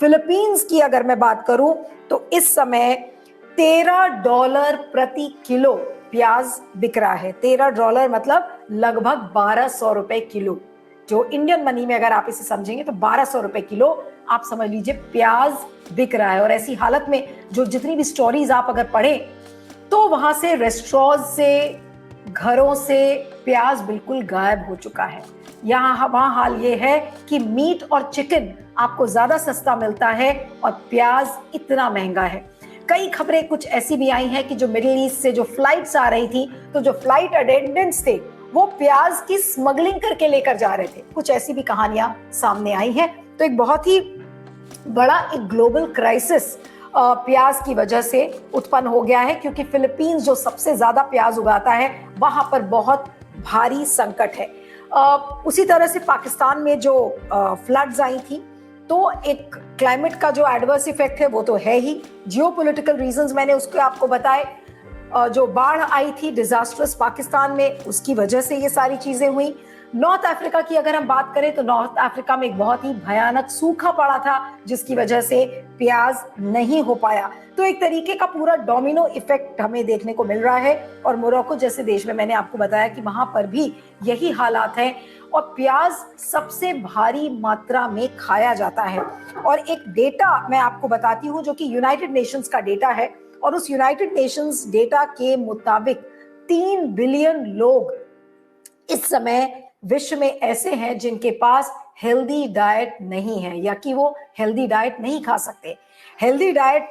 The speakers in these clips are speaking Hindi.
फिलीपींस की अगर मैं बात करूं तो इस समय $13 प्रति किलो प्याज बिक रहा है। $13 मतलब लगभग 1200 रुपए किलो। जो इंडियन मनी में अगर आप इसे समझेंगे तो 1200 रुपए किलो आप समझ लीजिए प्याज बिक रहा है। और ऐसी हालत में जो जितनी भी स्टोरीज आप अगर पढ़ें तो वहां से रेस्टोरेंट से, घरों से प्याज बिल्कुल गायब हो चुका है। वहां हाल ये है कि मीट और चिकन आपको ज्यादा सस्ता मिलता है और प्याज इतना महंगा है। कई खबरें कुछ ऐसी भी आई हैं कि जो मिडिल ईस्ट से जो फ्लाइट्स आ रही थी तो जो फ्लाइट अटेंडेंट्स थे वो प्याज की स्मगलिंग करके लेकर जा रहे थे। कुछ ऐसी भी कहानियां सामने आई हैं। तो एक बहुत ही बड़ा एक ग्लोबल क्राइसिस प्याज की वजह से उत्पन्न हो गया है, क्योंकि फिलीपींस जो सबसे ज्यादा प्याज उगाता है वहां पर बहुत भारी संकट है। उसी तरह से पाकिस्तान में जो फ्लड्स आई थी तो एक क्लाइमेट का जो एडवर्स इफेक्ट है वो तो है ही। जियोपॉलिटिकल रीजंस मैंने उसके आपको बताए। जो बाढ़ आई थी डिजास्टर्स पाकिस्तान में, उसकी वजह से ये सारी चीजें हुई। नॉर्थ अफ्रीका की अगर हम बात करें तो नॉर्थ अफ्रीका में एक बहुत ही भयानक सूखा पड़ा था जिसकी वजह से प्याज नहीं हो पाया। तो एक तरीके का पूरा डोमिनो इफेक्ट हमें देखने को मिल रहा है। और मोरक्को जैसे देश में मैंने आपको बताया कि वहां पर भी यही हालात हैं और प्याज सबसे भारी मात्रा में खाया जाता है। और एक डेटा मैं आपको बताती हूँ जो कि यूनाइटेड नेशंस का डेटा है, और उस यूनाइटेड नेशंस डेटा के मुताबिक 3 बिलियन लोग इस समय विश्व में ऐसे हैं जिनके पास हेल्दी डाइट नहीं है या कि वो हेल्दी डाइट नहीं खा सकते। हेल्दी डाइट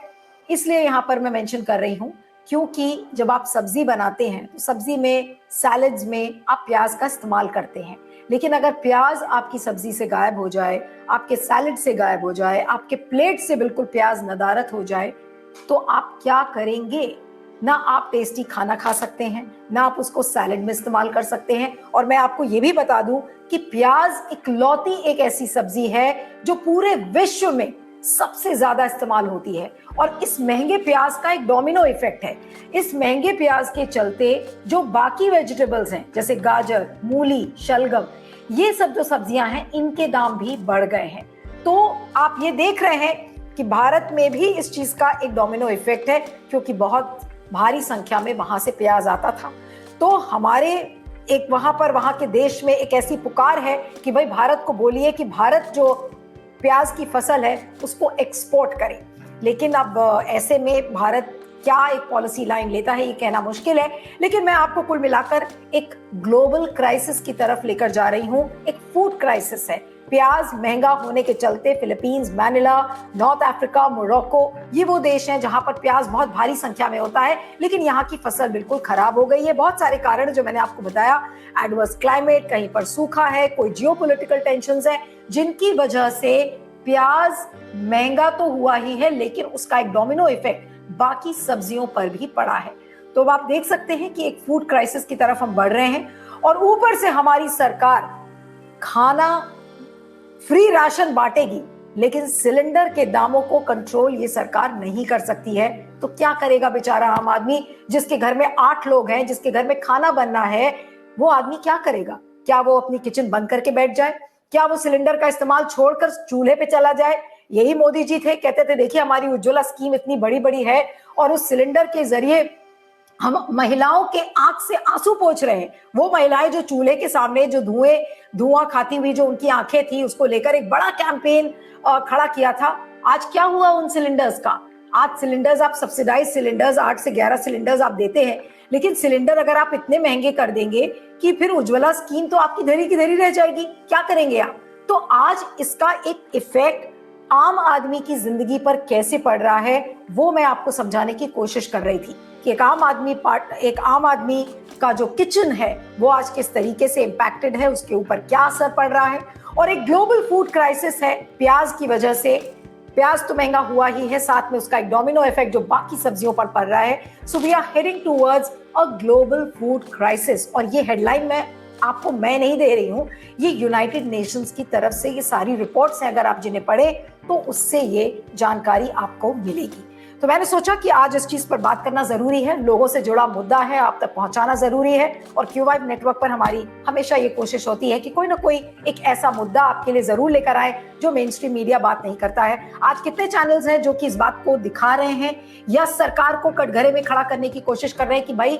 इसलिए यहाँ पर मैं मेंशन कर रही हूँ क्योंकि जब आप सब्जी बनाते हैं तो सब्जी में, सैलेड्स में आप प्याज का इस्तेमाल करते हैं। लेकिन अगर प्याज आपकी सब्जी से गायब हो जाए, आपके सैलेड से गायब हो जाए, आपके प्लेट से बिल्कुल प्याज नदारत हो जाए तो आप क्या करेंगे? ना आप टेस्टी खाना खा सकते हैं, ना आप उसको सैलेड में इस्तेमाल कर सकते हैं। और मैं आपको ये भी बता दूं कि प्याज इकलौती एक ऐसी सब्जी है जो पूरे विश्व में सबसे ज्यादा इस्तेमाल होती है। और इस महंगे प्याज का एक डोमिनो इफेक्ट है। इस महंगे प्याज के चलते जो बाकी वेजिटेबल्स हैं जैसे गाजर, मूली, शलगम, ये सब जो सब्जियां हैं इनके दाम भी बढ़ गए हैं। तो आप ये देख रहे हैं कि भारत में भी इस चीज का एक डोमिनो इफेक्ट है, क्योंकि बहुत भारी संख्या में वहां से प्याज आता था। तो हमारे एक वहां के देश में एक ऐसी पुकार है कि भाई भारत को बोलिए कि भारत जो प्याज की फसल है उसको एक्सपोर्ट करे। लेकिन अब ऐसे में भारत क्या एक पॉलिसी लाइन लेता है ये कहना मुश्किल है। लेकिन मैं आपको कुल मिलाकर एक ग्लोबल क्राइसिस की तरफ लेकर जा रही हूँ। एक फूड क्राइसिस है। प्याज महंगा होने के चलते फिलीपींस, मैनिला, नॉर्थ अफ्रीका, मोरक्को, ये वो देश हैं जहां पर प्याज बहुत भारी संख्या में होता है, लेकिन यहाँ की फसल बिल्कुल खराब हो गई है। बहुत सारे कारण जो मैंने आपको बताया, एडवर्स क्लाइमेट, कहीं पर सूखा है, कोई जियोपॉलिटिकल टेंशंस है, जिनकी वजह से प्याज महंगा तो हुआ ही है लेकिन उसका एक डोमिनो इफेक्ट बाकी सब्जियों पर भी पड़ा है। तो आप देख सकते हैं कि एक फूड क्राइसिस की तरफ हम बढ़ रहे हैं। और ऊपर से हमारी सरकार खाना फ्री राशन बांटेगी लेकिन सिलेंडर के दामों को कंट्रोल ये सरकार नहीं कर सकती है। तो क्या करेगा बेचारा आम आदमी, जिसके घर में 8 लोग हैं, जिसके घर में खाना बनना है, वो आदमी क्या करेगा? क्या वो अपनी किचन बंद करके बैठ जाए? क्या वो सिलेंडर का इस्तेमाल छोड़कर चूल्हे पे चला जाए? यही मोदी जी थे, कहते थे देखिए हमारी उज्ज्वला स्कीम इतनी बड़ी बड़ी है और उस सिलेंडर के जरिए हम महिलाओं के आंख से आंसू पोंछ रहे हैं। वो महिलाएं जो चूल्हे के सामने जो धुआं खाती हुई जो उनकी आंखें थी, उसको लेकर एक बड़ा कैंपेन खड़ा किया था। आज क्या हुआ उन सिलेंडर्स का? आज सिलेंडर्स आप सब्सिडाइज सिलेंडर्स 8 से 11 सिलेंडर्स आप देते हैं, लेकिन सिलेंडर अगर आप इतने महंगे कर देंगे कि फिर उज्ज्वला स्कीम तो आपकी धरी की धरी रह जाएगी। क्या करेंगे आप? तो आज इसका एक इफेक्ट आम आदमी की जिंदगी पर कैसे पड़ रहा है वो मैं आपको समझाने की कोशिश कर रही थी कि एक आम आदमी का जो किचन है वो आज किस तरीके से इम्पैक्टेड है, उसके ऊपर क्या असर पड़ रहा है। और एक ग्लोबल फूड क्राइसिस है प्याज की वजह से। प्याज तो महंगा हुआ ही है, साथ में उसका एक डोमिनो इफेक्ट जो बाकी सब्जियों पर पड़ रहा है। So we are heading towards a global food crisis. और ये हेडलाइन मैं नहीं दे रही हूँ, ये यूनाइटेड नेशंस की तरफ से ये सारी रिपोर्ट्स हैं, अगर आप जिन्हें पढ़े तो उससे ये जानकारी आपको मिलेगी। तो मैंने सोचा कि आज इस चीज पर बात करना जरूरी है, लोगों से जुड़ा मुद्दा है, आप तक पहुंचाना जरूरी है। और Q5 नेटवर्क पर हमारी हमेशा ये कोशिश होती है कि कोई ना कोई एक ऐसा मुद्दा आपके लिए जरूर लेकर आए जो मेन स्ट्रीम मीडिया बात नहीं करता है। आज कितने चैनल्स हैं जो कि इस बात को दिखा रहे हैं या सरकार को कटघरे में खड़ा करने की कोशिश कर रहे हैं कि भाई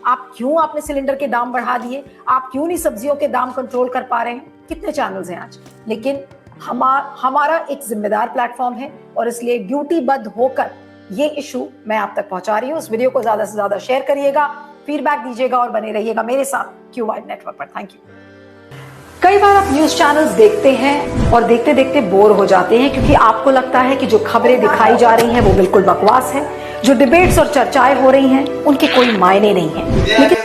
आप क्यों आपने सिलेंडर के दाम बढ़ा दिए, आप क्यों नहीं सब्जियों के दाम कंट्रोल कर पा रहे हैं। कितने चैनल्स हैं आज, लेकिन हमारा एक जिम्मेदार प्लेटफॉर्म है और इसलिए ड्यूटीबद्ध होकर ये इशू मैं आप तक पहुंचा रही हूं। इस वीडियो को ज्यादा से ज्यादा शेयर करिएगा, फीडबैक दीजिएगा और बने रहिएगा मेरे साथ Q5 नेटवर्क पर। Thank you. कई बार आप न्यूज चैनल्स देखते हैं और देखते देखते बोर हो जाते हैं क्योंकि आपको लगता है कि जो खबरें दिखाई जा रही हैं वो बिल्कुल बकवास है, जो डिबेट्स और चर्चाएं हो रही हैं उनके कोई मायने नहीं है। लेकिन